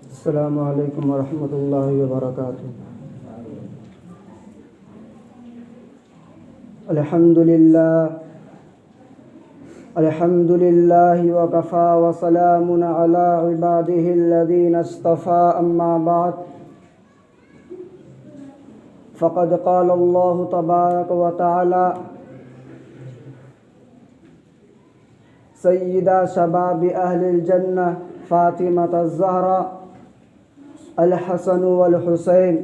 السلام علیکم ورحمۃ اللہ وبرکاتہ۔ الحمد للہ وکفی وسلام علی عبادہ الذین اصطفی، اما بعد فقد قال اللہ تبارک وتعالی سیدہ شباب اہل الجنہ فاطمۃ الزہرا الحسن والحسین،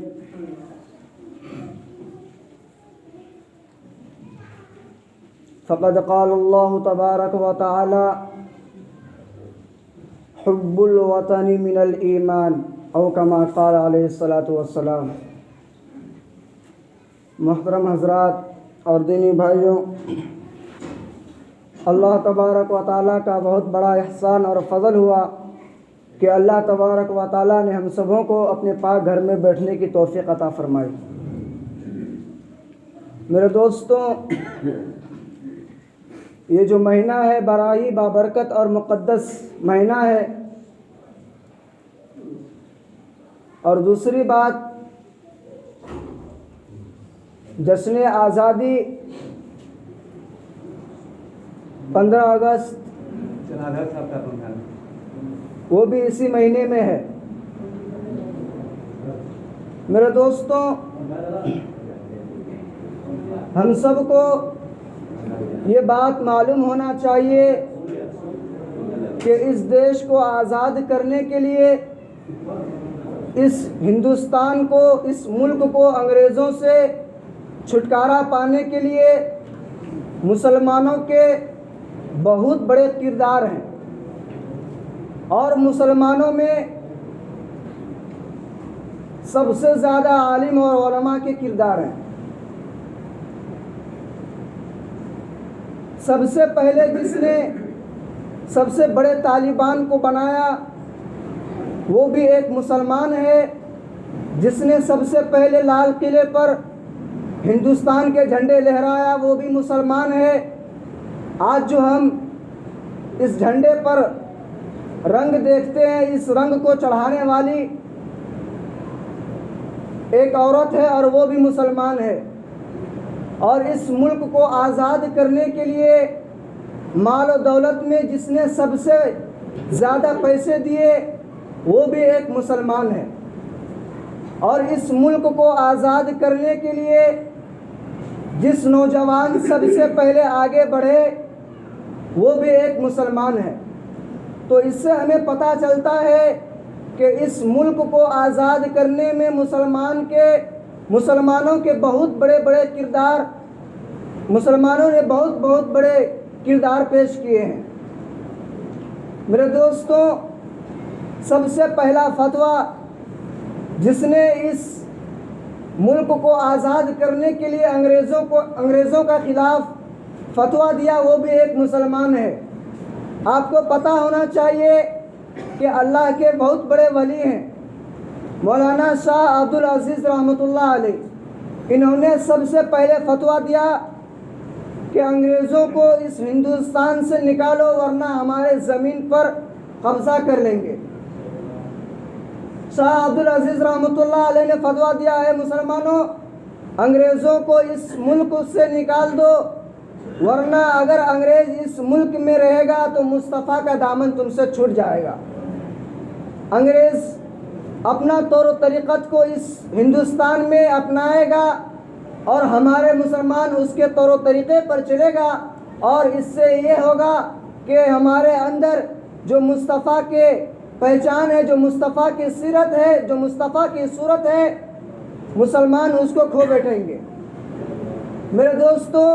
فقد قال اللہ تبارک وتعالی حب الوطن من الایمان، او کما قال علیہ الصلاۃ والسلام۔ محترم حضرات اور دینی بھائیوں، اللہ تبارک و تعالیٰ کا بہت بڑا احسان اور فضل ہوا کہ اللہ تبارک و تعالیٰ نے ہم سبوں کو اپنے پاک گھر میں بیٹھنے کی توفیق عطا فرمائی۔ میرے دوستوں، یہ جو مہینہ ہے بڑا ہی بابرکت اور مقدس مہینہ ہے، اور دوسری بات، جشن آزادی 15 اگست وہ بھی اسی مہینے میں ہے۔ میرے دوستوں، ہم سب کو یہ بات معلوم ہونا چاہیے کہ اس دیش کو آزاد کرنے کے لیے، اس ہندوستان کو، اس ملک کو انگریزوں سے چھٹکارا پانے کے لیے مسلمانوں کے بہت بڑے کردار ہیں، اور مسلمانوں میں سب سے زیادہ عالم اور علماء کے کردار ہیں۔ سب سے پہلے جس نے سب سے بڑے طالبان کو بنایا وہ بھی ایک مسلمان ہے، جس نے سب سے پہلے لال قلعے پر ہندوستان کے جھنڈے لہرایا وہ بھی مسلمان ہے۔ آج جو ہم اس جھنڈے پر رنگ دیکھتے ہیں، اس رنگ کو چڑھانے والی ایک عورت ہے اور وہ بھی مسلمان ہے، اور اس ملک کو آزاد کرنے کے لیے مال و دولت میں جس نے سب سے زیادہ پیسے دیے وہ بھی ایک مسلمان ہے، اور اس ملک کو آزاد کرنے کے لیے جس نوجوان سب سے پہلے آگے بڑھے وہ بھی ایک مسلمان ہے۔ تو اس سے ہمیں پتہ چلتا ہے کہ اس ملک کو آزاد کرنے میں مسلمانوں کے بہت بڑے کردار، مسلمانوں نے بہت بڑے کردار پیش کیے ہیں۔ میرے دوستوں، سب سے پہلا فتویٰ جس نے اس ملک کو آزاد کرنے کے لیے انگریزوں کا خلاف فتویٰ دیا وہ بھی ایک مسلمان ہے۔ آپ کو پتہ ہونا چاہیے کہ اللہ کے بہت بڑے ولی ہیں، مولانا شاہ عبد العزیز رحمۃ اللہ علیہ، انہوں نے سب سے پہلے فتویٰ دیا کہ انگریزوں کو اس ہندوستان سے نکالو ورنہ ہمارے زمین پر قبضہ کر لیں گے۔ شاہ عبد العزیز رحمۃ اللہ علیہ نے فتویٰ دیا ہے مسلمانوں، انگریزوں کو اس ملک سے نکال دو، ورنہ اگر انگریز اس ملک میں رہے گا تو مصطفیٰ کا دامن تم سے چھوٹ جائے گا۔ انگریز اپنا طور و طریقت کو اس ہندوستان میں اپنائے گا اور ہمارے مسلمان اس کے طور و طریقے پر چلے گا، اور اس سے یہ ہوگا کہ ہمارے اندر جو مصطفیٰ کے پہچان ہے، جو مصطفیٰ کی سیرت ہے، جو مصطفیٰ کی صورت ہے، مسلمان اس کو کھو بیٹھیں گے۔ میرے دوستوں،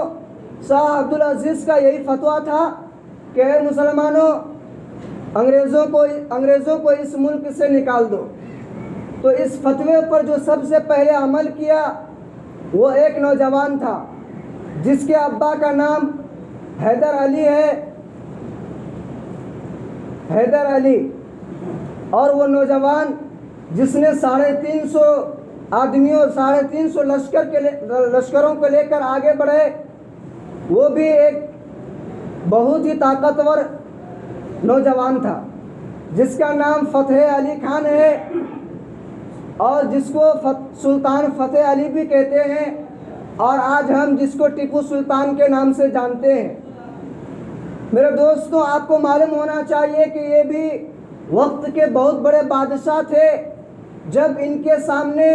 شاہ عبد العزیز کا یہی فتویٰ تھا کہ اے مسلمانوں، انگریزوں کو اس ملک سے نکال دو۔ تو اس فتوے پر جو سب سے پہلے عمل کیا وہ ایک نوجوان تھا جس کے ابا کا نام حیدر علی ہے، حیدر علی، اور وہ نوجوان جس نے 350 آدمیوں 350 لشکروں کو لے کر آگے بڑھے، وہ بھی ایک بہت ہی طاقتور نوجوان تھا جس کا نام فتح علی خان ہے اور جس کو سلطان فتح علی بھی کہتے ہیں، اور آج ہم جس کو ٹیپو سلطان کے نام سے جانتے ہیں۔ میرے دوستوں، آپ کو معلوم ہونا چاہیے کہ یہ بھی وقت کے بہت بڑے بادشاہ تھے۔ جب ان کے سامنے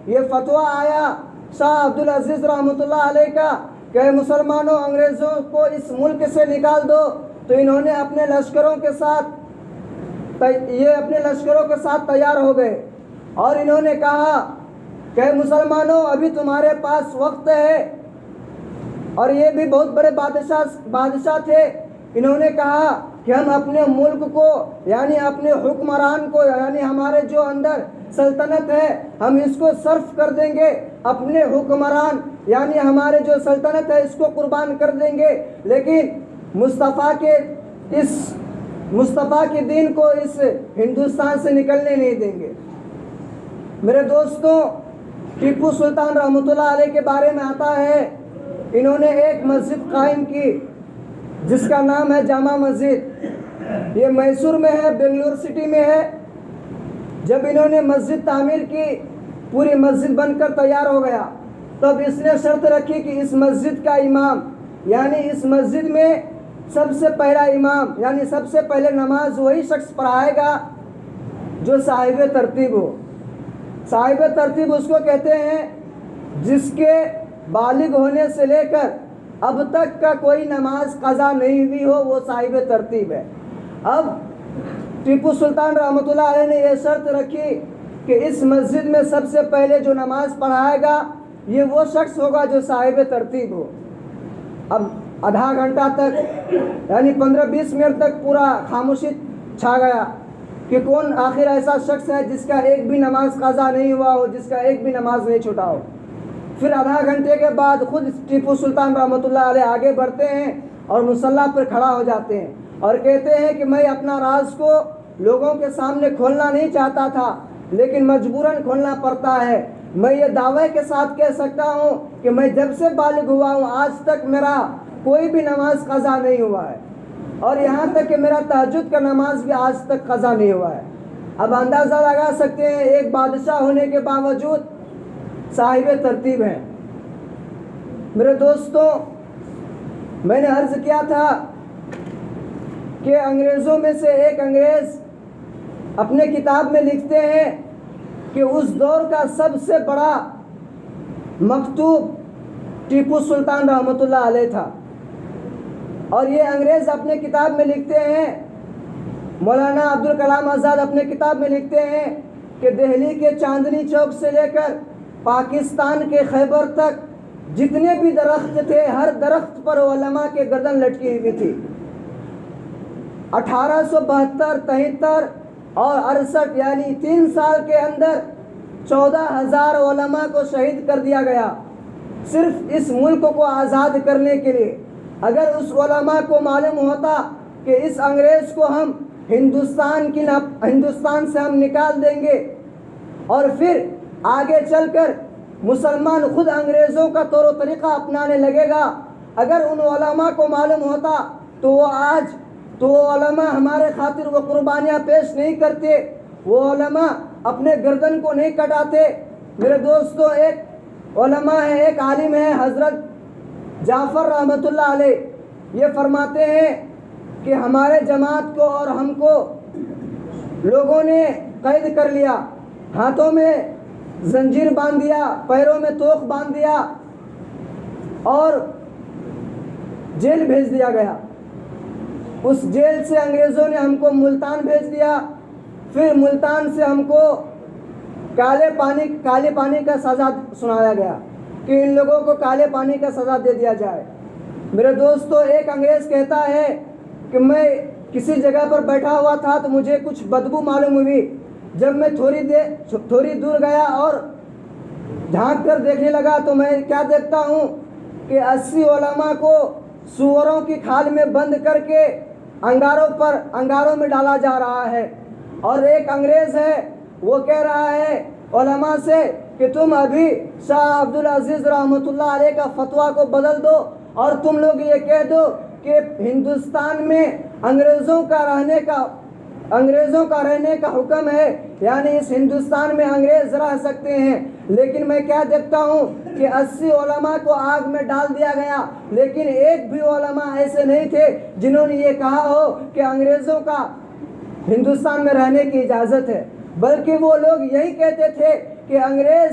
یہ فتویٰ آیا شاہ عبدالعزیز رحمۃ اللہ علیہ کا کہ مسلمانوں انگریزوں کو اس ملک سے نکال دو، تو انہوں نے اپنے لشکروں کے ساتھ تیار ہو گئے اور انہوں نے کہا کہ مسلمانوں ابھی تمہارے پاس وقت ہے، اور یہ بھی بہت بڑے بادشاہ تھے۔ انہوں نے کہا کہ ہم اپنے ملک کو یعنی اپنے حکمران کو یعنی ہمارے جو اندر سلطنت ہے ہم اس کو صرف کر دیں گے، اپنے حکمران یعنی ہمارے جو سلطنت ہے اس کو قربان کر دیں گے، لیکن مصطفیٰ کے دین کو اس ہندوستان سے نکلنے نہیں دیں گے۔ میرے دوستوں، ٹیپو سلطان رحمۃ اللہ علیہ کے بارے میں آتا ہے، انہوں نے ایک مسجد قائم کی جس کا نام ہے جامع مسجد۔ یہ میسور میں ہے، بنگلور سٹی میں ہے۔ جب انہوں نے مسجد تعمیر کی، پوری مسجد بن کر تیار ہو گیا، تب اس نے شرط رکھی کہ اس مسجد کا امام یعنی اس مسجد میں سب سے پہلا امام یعنی سب سے پہلے نماز وہی شخص پڑھائے گا جو صاحب ترتیب ہو۔ صاحب ترتیب اس کو کہتے ہیں جس کے بالغ ہونے سے لے کر اب تک کا کوئی نماز قضا نہیں ہوئی ہو، وہ صاحب ترتیب ہے۔ اب ٹیپو سلطان رحمۃ اللہ علیہ نے یہ شرط رکھی کہ اس مسجد میں سب سے پہلے جو نماز پڑھائے گا یہ وہ شخص ہوگا جو صاحب ترتیب ہو۔ اب آدھا گھنٹہ تک یعنی 15-20 منٹ تک پورا خاموشی چھا گیا کہ کون آخر ایسا شخص ہے جس کا ایک بھی نماز قضا نہیں ہوا ہو، جس کا ایک بھی نماز نہیں چھوٹا ہو۔ پھر آدھا گھنٹے کے بعد خود ٹیپو سلطان رحمۃ اللہ علیہ آگے بڑھتے ہیں اور مصلی پر کھڑا ہو جاتے ہیں اور کہتے ہیں کہ میں اپنا راز کو لوگوں کے سامنے کھولنا نہیں چاہتا تھا، لیکن مجبوراً کھولنا پڑتا ہے۔ میں یہ دعوے کے ساتھ کہہ سکتا ہوں کہ میں جب سے بالغ ہوا ہوں آج تک میرا کوئی بھی نماز قضا نہیں ہوا ہے، اور یہاں تک کہ میرا تہجد کا نماز بھی آج تک قضا نہیں ہوا ہے۔ اب اندازہ لگا سکتے ہیں ایک بادشاہ ہونے کے باوجود صاحب ترتیب ہیں۔ میرے دوستوں، میں نے عرض کیا تھا کہ انگریزوں میں سے ایک انگریز اپنے کتاب میں لکھتے ہیں کہ اس دور کا سب سے بڑا مکتوب ٹیپو سلطان رحمۃ اللہ علیہ تھا، اور یہ انگریز اپنے کتاب میں لکھتے ہیں، مولانا عبدالکلام آزاد اپنے کتاب میں لکھتے ہیں کہ دہلی کے چاندنی چوک سے لے کر پاکستان کے خیبر تک جتنے بھی درخت تھے ہر درخت پر علماء کے گردن لٹکی ہوئی تھی۔ 1872، 73 اور 68 یعنی 3 سال کے اندر 14,000 علماء کو شہید کر دیا گیا صرف اس ملک کو آزاد کرنے کے لیے۔ اگر اس علماء کو معلوم ہوتا کہ اس انگریز کو ہم ہندوستان سے ہم نکال دیں گے اور پھر آگے چل کر مسلمان خود انگریزوں کا طور و طریقہ اپنانے لگے گا، اگر ان علماء کو معلوم ہوتا تو وہ علماء ہمارے خاطر وہ قربانیاں پیش نہیں کرتے، وہ علماء اپنے گردن کو نہیں کٹاتے۔ میرے دوستوں، ایک علماء ہے، ایک عالم ہے حضرت جعفر رحمۃ اللہ علیہ، یہ فرماتے ہیں کہ ہمارے جماعت کو اور ہم کو لوگوں نے قید کر لیا، ہاتھوں میں زنجیر باندھ دیا، پیروں میں توق باندھ دیا اور جیل بھیج دیا گیا۔ اس جیل سے انگریزوں نے ہم کو ملتان بھیج دیا، پھر ملتان سے ہم کو کالے پانی کا سزا سنایا گیا کہ ان لوگوں کو کالے پانی کا سزا دے دیا جائے۔ میرے دوستو، ایک انگریز کہتا ہے کہ میں کسی جگہ پر بیٹھا ہوا تھا تو مجھے کچھ بدبو معلوم ہوئی، جب میں تھوڑی دور گیا اور جھانک کر دیکھنے لگا تو میں کیا دیکھتا ہوں کہ 80 علماء کو سوروں کی کھال میں بند کر کے انگاروں میں ڈالا جا رہا ہے، اور ایک انگریز ہے وہ کہہ رہا ہے علماء سے کہ تم ابھی شاہ عبدالعزیز رحمۃ اللہ علیہ کا فتویٰ کو بدل دو اور تم لوگ یہ کہہ دو کہ ہندوستان میں انگریزوں کا رہنے کا حکم ہے، یعنی اس ہندوستان میں انگریز رہ سکتے ہیں، لیکن میں کیا دیکھتا ہوں کہ 80 علماء کو آگ میں ڈال دیا گیا، لیکن ایک بھی علماء ایسے نہیں تھے جنہوں نے یہ کہا ہو کہ انگریزوں کا ہندوستان میں رہنے کی اجازت ہے، بلکہ وہ لوگ یہی کہتے تھے کہ انگریز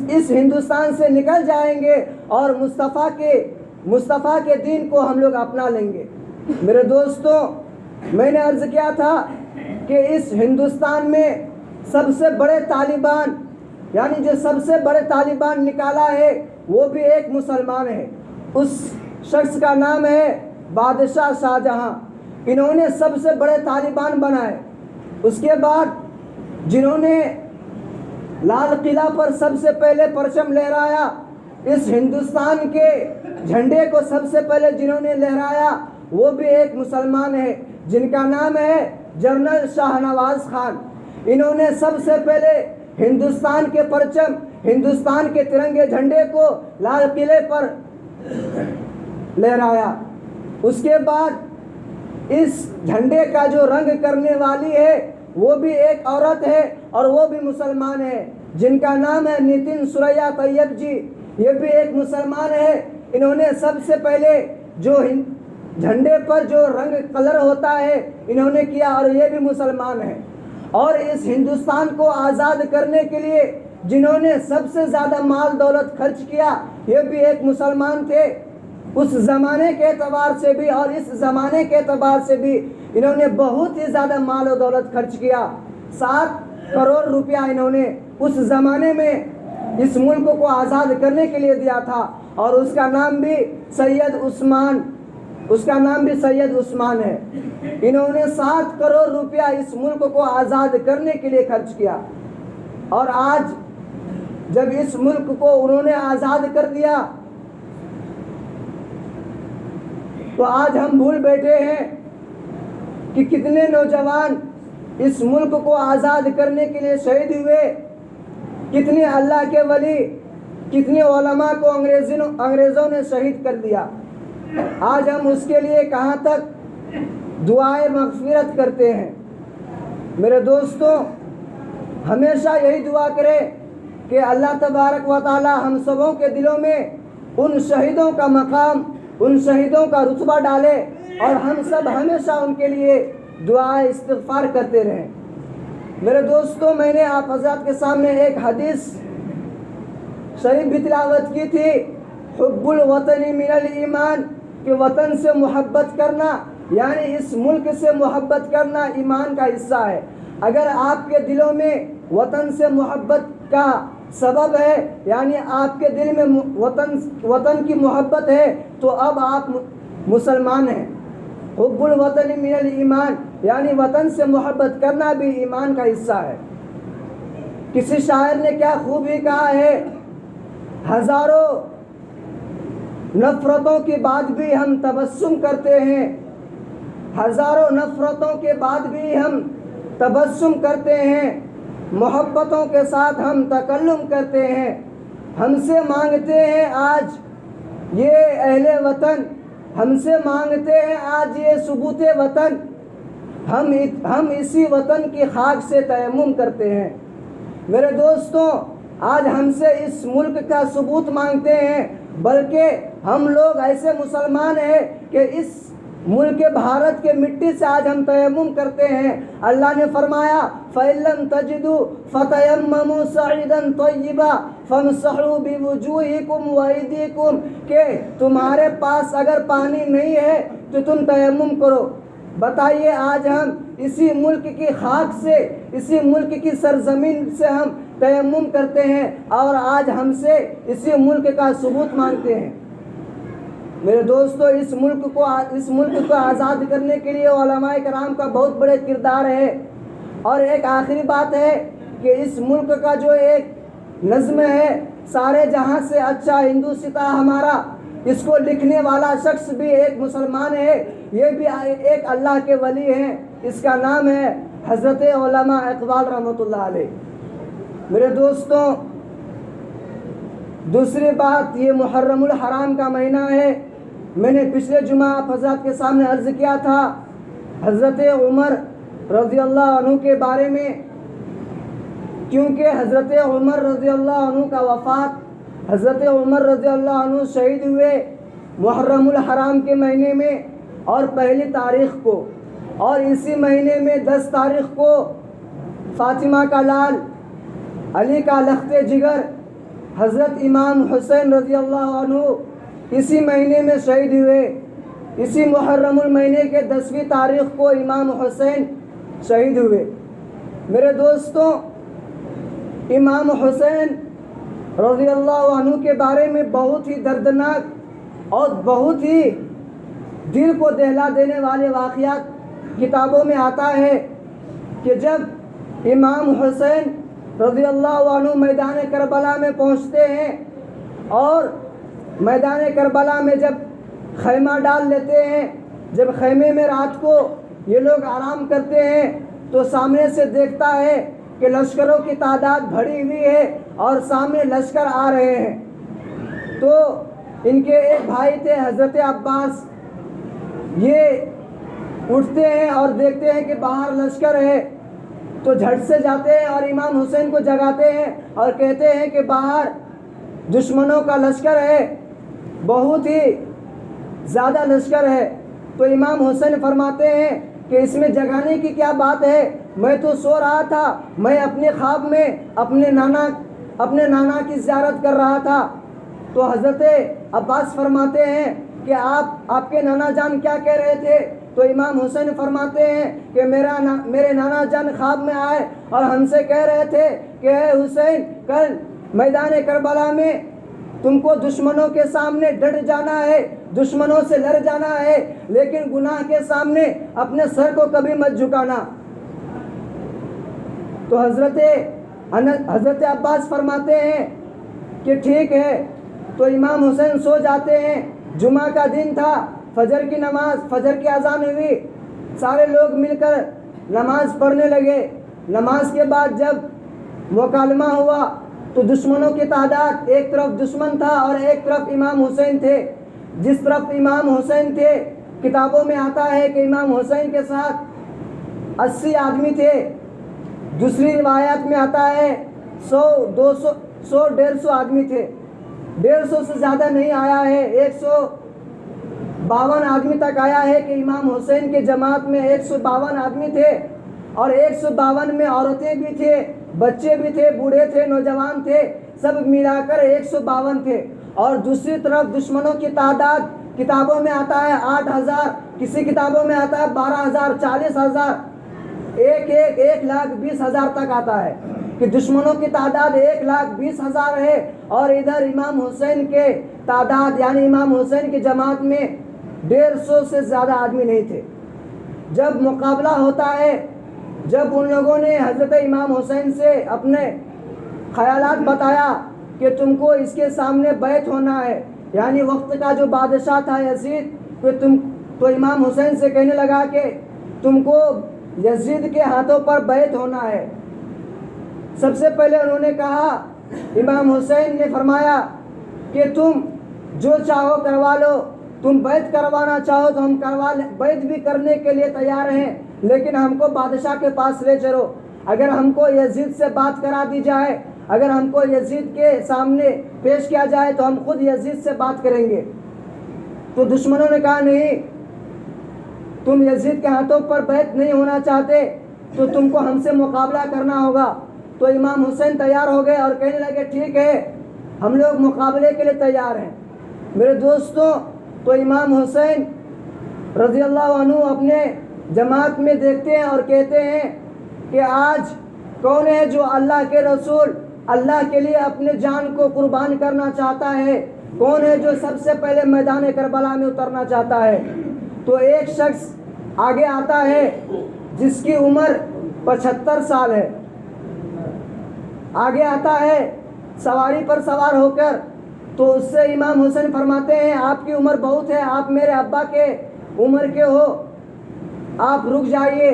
اس ہندوستان سے نکل جائیں گے اور مصطفیٰ کے دین کو ہم لوگ اپنا لیں گے۔ میرے دوستوں، میں نے عرض کیا تھا کہ اس ہندوستان میں سب سے بڑے طالبان، یعنی جو سب سے بڑے طالبان نکالا ہے وہ بھی ایک مسلمان ہے، اس شخص کا نام ہے بادشاہ شاہ جہاں۔ انہوں نے سب سے بڑے طالبان بنائے۔ اس کے بعد جنہوں نے لال قلعہ پر سب سے پہلے پرچم لہرایا، اس ہندوستان کے جھنڈے کو سب سے پہلے جنہوں نے لہرایا وہ بھی ایک مسلمان ہے، جن کا نام ہے جنرل شاہ نواز خان۔ انہوں نے سب سے پہلے ہندوستان کے پرچم، ہندوستان کے ترنگے جھنڈے کو لال قلعے پر لہرایا۔ اس کے بعد اس جھنڈے کا جو رنگ کرنے والی ہے وہ بھی ایک عورت ہے اور وہ بھی مسلمان ہے، جن کا نام ہے نتن سریا طیب جی۔ یہ بھی ایک مسلمان ہے۔ انہوں نے سب سے پہلے جو جھنڈے پر جو رنگ کلر ہوتا ہے انہوں نے کیا، اور یہ بھی مسلمان ہے۔ اور اس ہندوستان کو آزاد کرنے کے لیے جنہوں نے سب سے زیادہ مال دولت خرچ کیا یہ بھی ایک مسلمان تھے۔ اس زمانے کے اعتبار سے بھی اور اس زمانے کے اعتبار سے بھی انہوں نے بہت ہی زیادہ مال و دولت خرچ کیا۔ 7 کروڑ روپیہ انہوں نے اس زمانے میں اس ملک کو آزاد کرنے کے لیے دیا تھا، اور اس کا نام بھی سید عثمان ہے۔ انہوں نے 7 کروڑ روپیہ اس ملک کو آزاد کرنے کے لیے خرچ کیا، اور آج جب اس ملک کو انہوں نے آزاد کر دیا تو آج ہم بھول بیٹھے ہیں کہ کتنے نوجوان اس ملک کو آزاد کرنے کے لیے شہید ہوئے، کتنے اللہ کے ولی، کتنے علماء کو انگریزوں نے شہید کر دیا۔ آج ہم اس کے لیے کہاں تک دعائیں مغفرت کرتے ہیں۔ میرے دوستوں، ہمیشہ یہی دعا کریں کہ اللہ تبارک و تعالی ہم سبوں کے دلوں میں ان شہیدوں کا مقام، ان شہیدوں کا رتبہ ڈالے، اور ہم سب ہمیشہ ان کے لیے دعا استغفار کرتے رہیں۔ میرے دوستوں، میں نے آپ حضرات کے سامنے ایک حدیث شریف بھی تلاوت کی تھی، حب الوطن من الایمان، کہ وطن سے محبت کرنا یعنی اس ملک سے محبت کرنا ایمان کا حصہ ہے۔ اگر آپ کے دلوں میں وطن سے محبت کا سبب ہے، یعنی آپ کے دل میں وطن کی محبت ہے، تو اب آپ مسلمان ہیں۔ حب الوطن من الایمان، یعنی وطن سے محبت کرنا بھی ایمان کا حصہ ہے۔ کسی شاعر نے کیا خوب ہی کہا ہے، ہزاروں نفرتوں کے بعد بھی ہم تبسم کرتے ہیں، ہزاروں نفرتوں کے بعد بھی ہم تبسم کرتے ہیں، محبتوں کے ساتھ ہم تکلم کرتے ہیں۔ ہم سے مانگتے ہیں آج یہ اہل وطن، ہم سے مانگتے ہیں آج یہ ثبوت وطن، ہم اسی وطن کی خاک سے تیمم کرتے ہیں۔ میرے دوستوں، آج ہم سے اس ملک کا ثبوت مانگتے ہیں، بلکہ ہم لوگ ایسے مسلمان ہیں کہ اس ملک بھارت کے مٹی سے آج ہم تیمم کرتے ہیں۔ اللہ نے فرمایا فَإِن لَّمْ تَجِدُوا فَتَيَمَّمُوا صَعِيدًا طَيِّبًا فَامْسَحُوا بِوُجُوهِكُمْ وَأَيْدِيكُمْ، کہ تمہارے پاس اگر پانی نہیں ہے تو تم تیمم کرو۔ بتائیے، آج ہم اسی ملک کی خاک سے، اسی ملک کی سرزمین سے ہم تیمم کرتے ہیں، اور آج ہم سے اسی ملک کا ثبوت مانگتے ہیں۔ میرے دوستو، اس ملک کو آزاد کرنے کے لیے علماء کرام کا بہت بڑے کردار ہے۔ اور ایک آخری بات ہے کہ اس ملک کا جو ایک نظم ہے، سارے جہاں سے اچھا ہندوستاں ہمارا، اس کو لکھنے والا شخص بھی ایک مسلمان ہے، یہ بھی ایک اللہ کے ولی ہیں، اس کا نام ہے حضرت علامہ اقبال رحمۃ اللہ علیہ۔ میرے دوستوں، دوسری بات، یہ محرم الحرام کا مہینہ ہے، میں نے پچھلے جمعہ آپ حضرات کے سامنے عرض کیا تھا حضرت عمر رضی اللہ عنہ کے بارے میں، کیونکہ حضرت عمر رضی اللہ عنہ کا وفات، حضرت عمر رضی اللہ عنہ شہید ہوئے محرم الحرام کے مہینے میں اور 1 تاریخ کو، اور اسی مہینے میں 10 تاریخ کو فاطمہ کا لال، علی کا لخت جگر، حضرت امام حسین رضی اللہ عنہ اسی مہینے میں شہید ہوئے۔ اسی محرم المہینے کے 10ویں تاریخ کو امام حسین شہید ہوئے۔ میرے دوستوں، امام حسین رضی اللہ عنہ کے بارے میں بہت ہی دردناک اور بہت ہی دل کو دہلا دینے والے واقعات کتابوں میں آتا ہے کہ جب امام حسین رضی اللہ عنہ میدان کربلا میں پہنچتے ہیں اور میدان کربلا میں جب خیمہ ڈال لیتے ہیں، جب خیمے میں رات کو یہ لوگ آرام کرتے ہیں تو سامنے سے دیکھتا ہے کہ لشکروں کی تعداد بڑھی ہوئی ہے اور سامنے لشکر آ رہے ہیں۔ تو ان کے ایک بھائی تھے حضرت عباس، یہ اٹھتے ہیں اور دیکھتے ہیں کہ باہر لشکر ہے، تو جھٹ سے جاتے ہیں اور امام حسین کو جگاتے ہیں اور کہتے ہیں کہ باہر دشمنوں کا لشکر ہے، بہت ہی زیادہ لشکر ہے۔ تو امام حسین فرماتے ہیں کہ اس میں جگانے کی کیا بات ہے، میں تو سو رہا تھا، میں اپنے خواب میں اپنے نانا کی زیارت کر رہا تھا۔ تو حضرت عباس فرماتے ہیں کہ آپ کے نانا جان کیا کہہ رہے تھے؟ تو امام حسین فرماتے ہیں کہ میرے نانا جان خواب میں آئے اور ہم سے کہہ رہے تھے کہ اے حسین، کل میدان کربلا میں تم کو دشمنوں کے سامنے ڈٹ جانا ہے، دشمنوں سے لڑ جانا ہے، لیکن گناہ کے سامنے اپنے سر کو کبھی مت جھکانا۔ تو حضرت عباس فرماتے ہیں کہ ٹھیک ہے۔ تو امام حسین سو جاتے ہیں۔ جمعہ کا دن تھا، فجر کی نماز، فجر کی اذان ہوئی، سارے لوگ مل کر نماز پڑھنے لگے۔ نماز کے بعد جب مکالمہ ہوا تو دشمنوں کی تعداد، ایک طرف دشمن تھا اور ایک طرف امام حسین تھے۔ جس طرف امام حسین تھے، کتابوں میں آتا ہے کہ امام حسین کے ساتھ 80 آدمی تھے، دوسری روایات میں آتا ہے 100-150 آدمی تھے، 150 سے زیادہ نہیں آیا ہے، 152 آدمی تک آیا ہے کہ امام حسین کے جماعت میں 152 آدمی تھے، اور 152 میں عورتیں بھی تھے، بچے بھی تھے، بوڑھے تھے، نوجوان تھے، سب ملا کر 152 تھے۔ اور دوسری طرف دشمنوں کی تعداد کتابوں میں آتا ہے 8000، کسی کتابوں میں آتا ہے 12000، 40000، 1,20,000 تک آتا ہے کہ دشمنوں کی تعداد 1,20,000 ہے، اور ادھر امام حسین کے تعداد یعنی امام حسین کی جماعت میں 150 سے زیادہ آدمی نہیں تھے۔ جب مقابلہ ہوتا ہے، جب ان لوگوں نے حضرت امام حسین سے اپنے خیالات بتایا کہ تم کو اس کے سامنے بیعت ہونا ہے، یعنی وقت کا جو بادشاہ تھا یزید، تو امام حسین سے کہنے لگا کہ تم کو یزید کے ہاتھوں پر بیعت ہونا ہے۔ سب سے پہلے انہوں نے کہا، امام حسین نے فرمایا کہ تم جو چاہو کروا لو، تم بیعت کروانا چاہو تو ہم بیعت بھی کرنے کے لیے تیار ہیں، لیکن ہم کو بادشاہ کے پاس لے چلو۔ اگر ہم کو یزید سے بات کرا دی جائے، اگر ہم کو یزید کے سامنے پیش کیا جائے تو ہم خود یزید سے بات کریں گے۔ تو دشمنوں نے کہا نہیں، تم یزید کے ہاتھوں پر بیعت نہیں ہونا چاہتے تو تم کو ہم سے مقابلہ کرنا ہوگا۔ تو امام حسین تیار ہو گئے اور کہنے لگے ٹھیک ہے، ہم لوگ مقابلے کے لیے تیار ہیں۔ میرے دوستوں، تو امام حسین رضی اللہ عنہ اپنے جماعت میں دیکھتے ہیں اور کہتے ہیں کہ آج کون ہے جو اللہ کے رسول اللہ کے لیے اپنے جان کو قربان کرنا چاہتا ہے، کون ہے جو سب سے پہلے میدان کربلا میں اترنا چاہتا ہے؟ تو ایک شخص آگے آتا ہے جس کی عمر 75 سال ہے، آگے آتا ہے سواری پر سوار ہو کر۔ تو اس سے امام حسین فرماتے ہیں آپ کی عمر بہت ہے، آپ میرے ابا کے عمر کے ہو، آپ رک جائیے،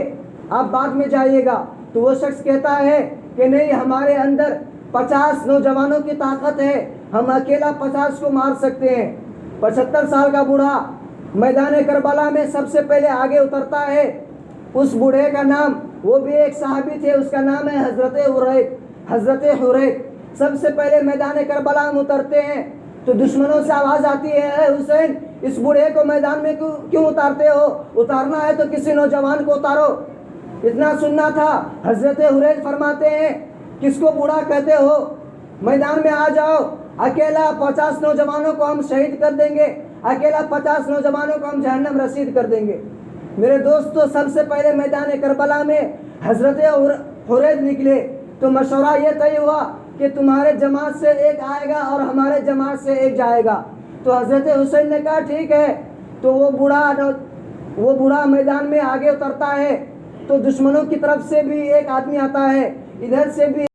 آپ بعد میں جائیے گا۔ تو وہ شخص کہتا ہے کہ نہیں، ہمارے اندر 50 نوجوانوں کی طاقت ہے، ہم اکیلا 50 کو مار سکتے ہیں۔ 75 سال کا بوڑھا میدان کربلا میں سب سے پہلے آگے اترتا ہے اس بوڑھے کا نام، وہ بھی ایک صحابی تھے، اس کا نام ہے حضرت حریق۔ سب سے پہلے میدان کربلا میں اترتے ہیں تو دشمنوں سے آواز آتی ہے، اے حسین اس بوڑھے کو میدان میں کیوں اتارتے ہو؟ اتارنا ہے تو کسی نوجوان کو اتارو۔ اتنا سننا تھا۔ حضرت حریق فرماتے ہیں کس کو بوڑھا کہتے ہو؟ میدان میں آ جاؤ، اکیلا 50 نوجوانوں کو ہم شہید کر دیں گے، اکیلا 50 نوجوانوں کو ہم جہنم رسید کر دیں گے۔ میرے دوستو، سب سے پہلے میدان کربلا میں حضرت حریق نکلے تو مشورہ یہ طے ہوا کہ تمہارے جماعت سے ایک آئے گا اور ہمارے جماعت سے ایک جائے گا۔ تو حضرت حسین نے کہا ٹھیک ہے۔ تو وہ بوڑھا میدان میں آگے اترتا ہے تو دشمنوں کی طرف سے بھی ایک آدمی آتا ہے، ادھر سے بھی